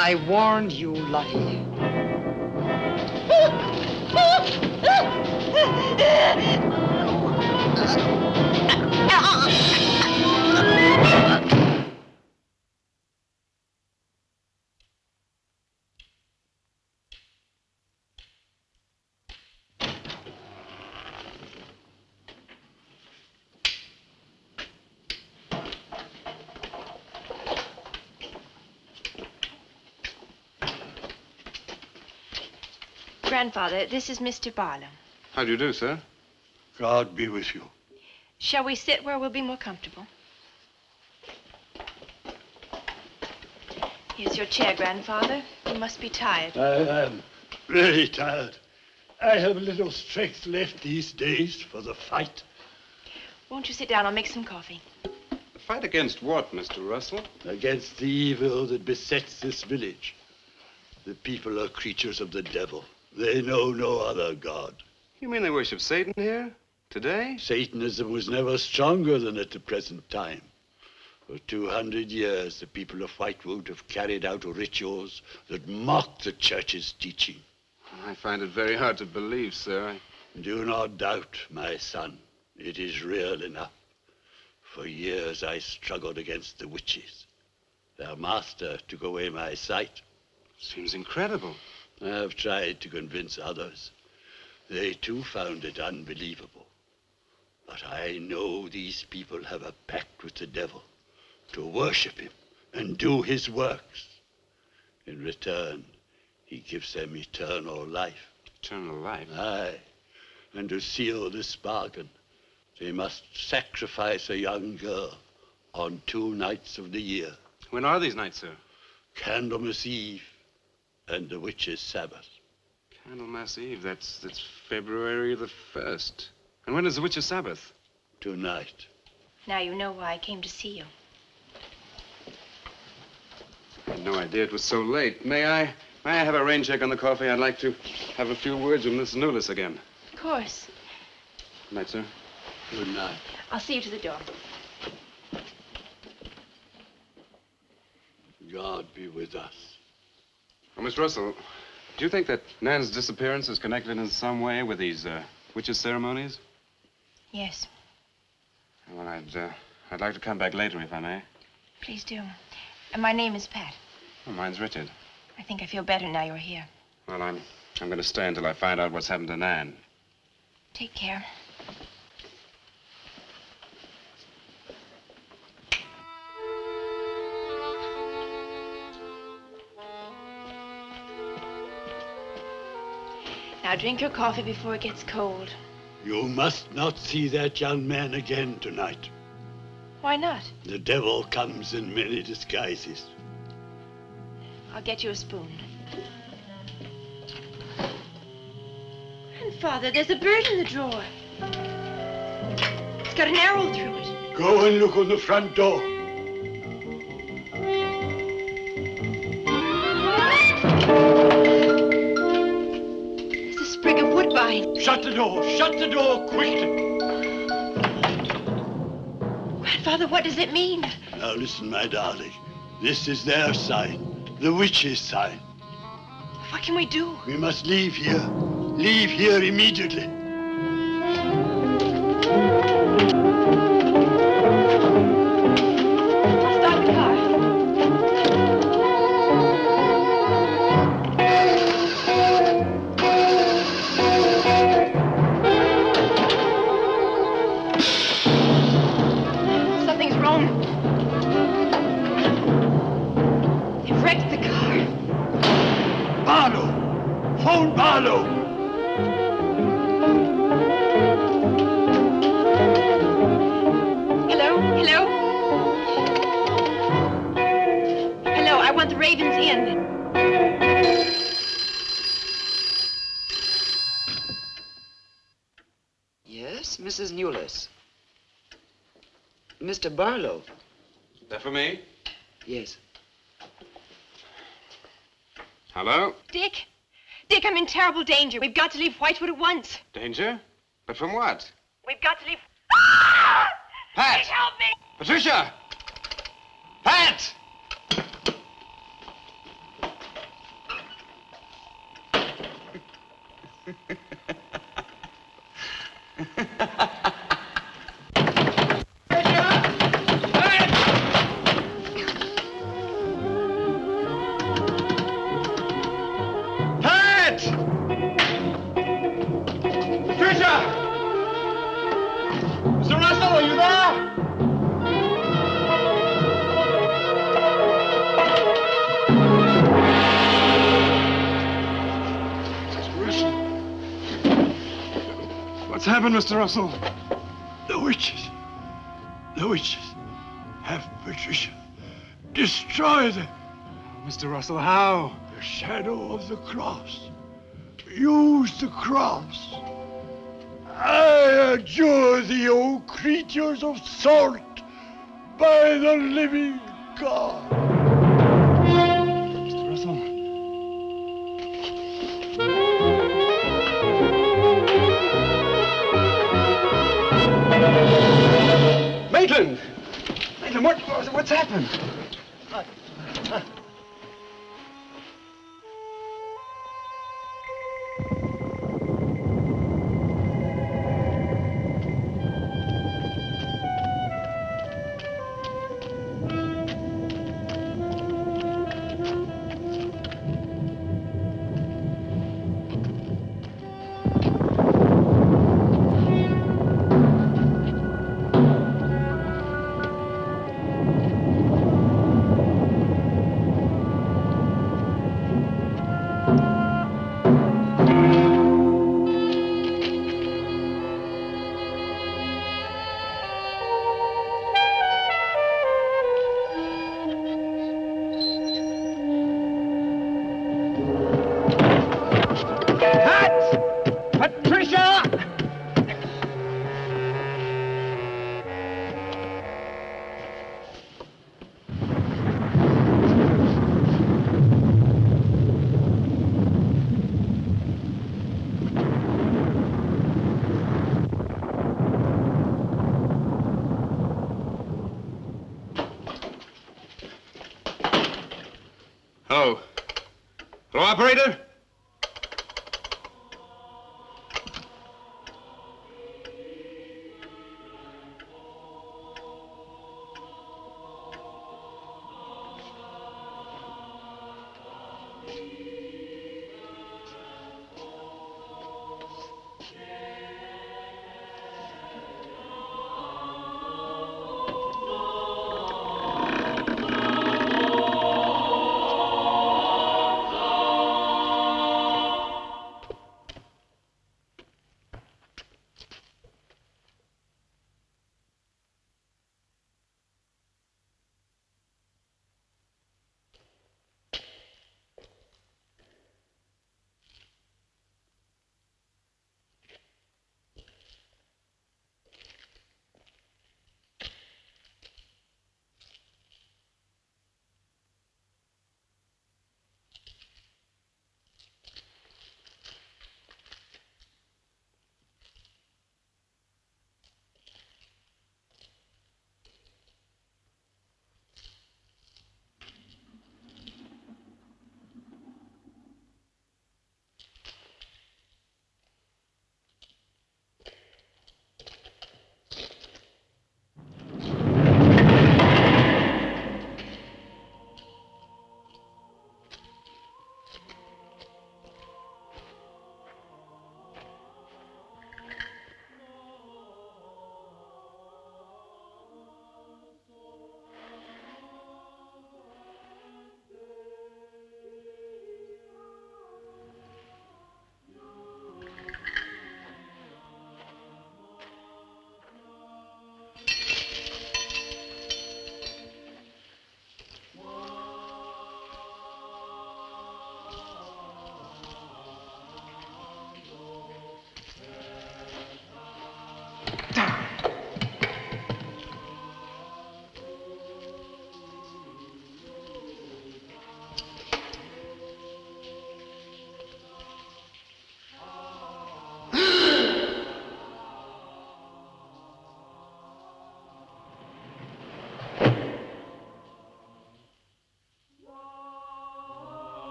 I warned you, Lottie. Grandfather, this is Mr. Barlow. How do you do, sir? God be with you. Shall we sit where we'll be more comfortable? Here's your chair, Grandfather. You must be tired. I am really tired. I have little strength left these days for the fight. Won't you sit down? I'll make some coffee. The fight against what, Mr. Russell? Against the evil that besets this village. The people are creatures of the devil. They know no other God. You mean they worship Satan here? Today? Satanism was never stronger than at the present time. For 200 years, the people of Whitewood have carried out rituals that mock the church's teaching. I find it very hard to believe, sir. Do not doubt, my son. It is real enough. For years, I struggled against the witches. Their master took away my sight. Seems incredible. I have tried to convince others. They too found it unbelievable. But I know these people have a pact with the devil to worship him and do his works. In return, he gives them eternal life. Eternal life? Aye. And to seal this bargain, they must sacrifice a young girl on 2 nights of the year. When are these nights, sir? Candlemas Eve and the witch's Sabbath. Candlemas Eve, that's February the 1st. And when is the witch's Sabbath? Tonight. Now you know why I came to see you. I had no idea it was so late. May I have a rain check on the coffee? I'd like to have a few words with Miss Newless again. Of course. Good night, sir. Good night. I'll see you to the door. God be with us. Oh, Miss Russell, do you think that Nan's disappearance is connected in some way with these witches' ceremonies? Yes. Well, I'd like to come back later, if I may. Please do. And my name is Pat. Oh, mine's Richard. I think I feel better now you're here. Well, I'm going to stay until I find out what's happened to Nan. Take care. Now drink your coffee before it gets cold. You must not see that young man again tonight. Why not? The devil comes in many disguises. I'll get you a spoon. Grandfather, there's a bird in the drawer. It's got an arrow through it. Go and look on the front door. There's a sprig of woodbine Shut the door! Shut the door quickly! Grandfather, what does it mean? Now listen, my darling. This is their sign. The witch's sign. What can we do? We must leave here. Leave here immediately. Stop the car. Something's wrong. They've wrecked the car. Barlow! Phone Barlow! Hello? Hello? Hello, I want the Ravens Inn. Yes, Mrs. Newless. Mr. Barlow. That for me? Yes. Hello? Dick? Dick, I'm in terrible danger. We've got to leave Whitewood at once. Danger? But from what? We've got to leave... Pat! Please help me! Patricia! Pat! Pat! Patricia! Mr. Russell, are you there? What's happened, Mr. Russell? The witches have Patricia. Destroy them. Mr. Russell, how? The shadow of the cross. Use the cross. I adjure thee, O creatures of salt, by the living God. Mr. Russell. Maitland! Maitland, what's happened? Hello. Hello, operator?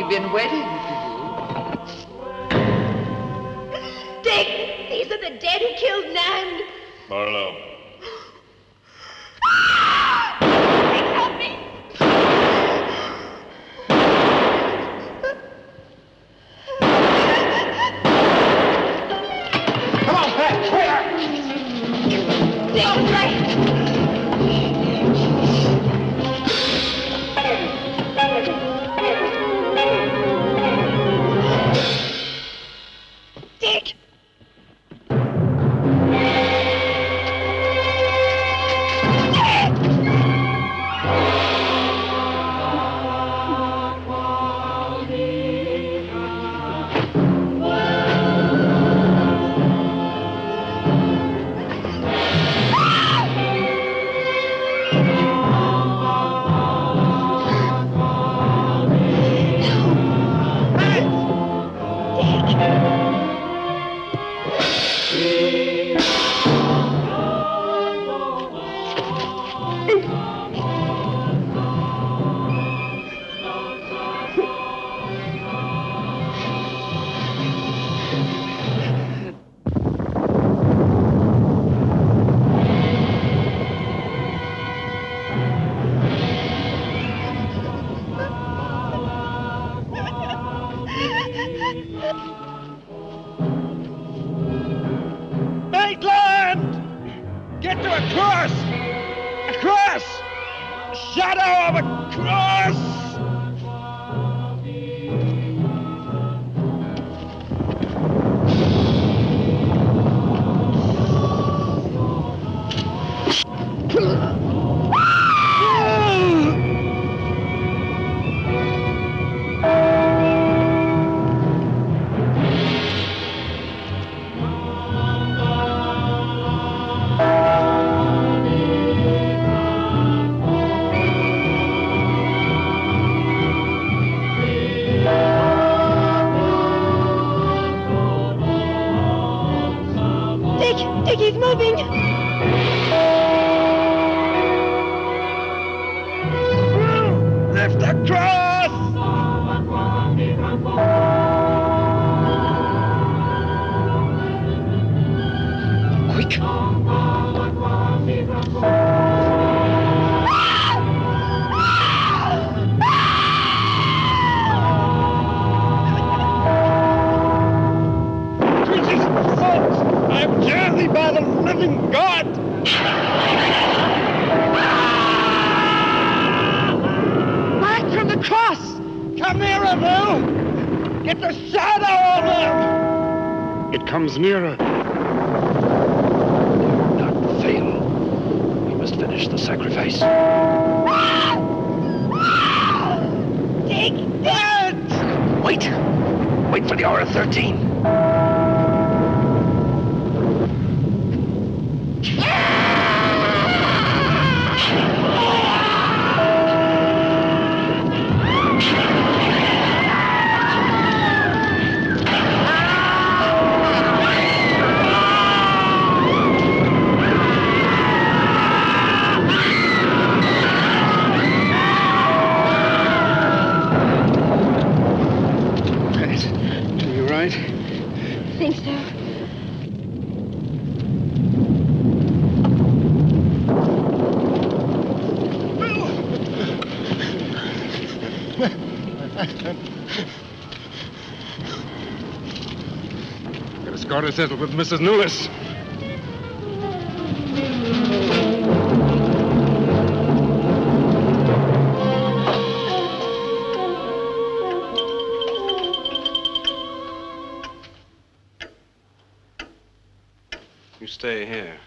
We've been waiting for Dick, these are the dead who killed Nan. Marlowe. Dick, help me. Come on, Pat, quicker! Dick, right. Dick! Maitland! Get to a cross! A cross! A shadow of a cross! Dick, he's moving. Lift the cross! Quick! Creatures of salt! I am journeyed by the living God! Back from the cross! Come nearer, Bill! Get the shadow of them! It comes nearer. Not fail. We must finish the sacrifice. Dick! Wait! Wait for the hour of 13. You right? I think so. Got a score to settle with Mrs. Lewis. You stay here.